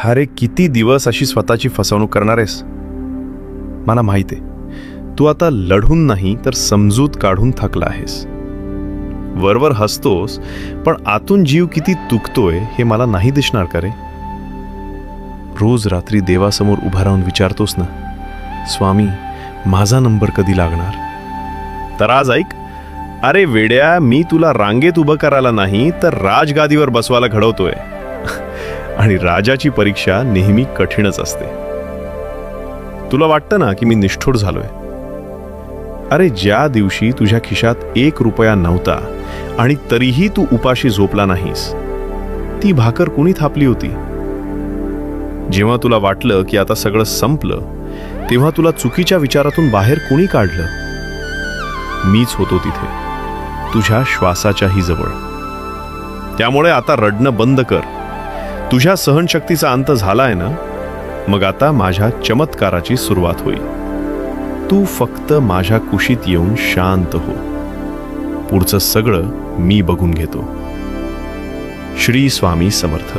अरे किती दिवस अशी स्वतःची फसवणूक करणार आहेस? मला माहित आहे, तू आता लढून नाही तर समजूत काढून थकला आहेस. वरवर हसतोस, पण आतून जीव किती तुकतोय हे मला नाही दिसणार का रे? रोज रात्री देवासमोर उभा राहून विचारतोस ना, स्वामी माझा नंबर कधी लागणार? तर आज ऐक, अरे वेड्या, मी तुला रांगेत उभं करायला नाही तर राजगादीवर बसवायला घडवतोय. आणि राजाची परीक्षा नेहमी कठीणच असते. तुला वाटतं ना की मी निष्ठुर झालोय? अरे ज्या दिवशी तुझ्या खिशात 1 रुपया नव्हता आणि तरीही तू उपाशी झोपला नाहीस, ती भाकर कुणी थापली होती? जेव्हा तुला वाटलं की आता सगळं संपलं, तेव्हा तुला चुकीच्या विचारातून बाहेर कुणी काढलं? मीच होतो तिथे, तुझ्या श्वासाच्याही जवळ. त्यामुळे आता रडणं बंद कर. तुझ्या सहनशक्तीचा अंत झालाय ना, मग आता माझ्या चमत्काराची सुरुवात होईल. तू फक्त माझ्या कुशीत येऊन शांत हो. पुढचं सगळं मी बघून घेतो. श्री स्वामी समर्थ.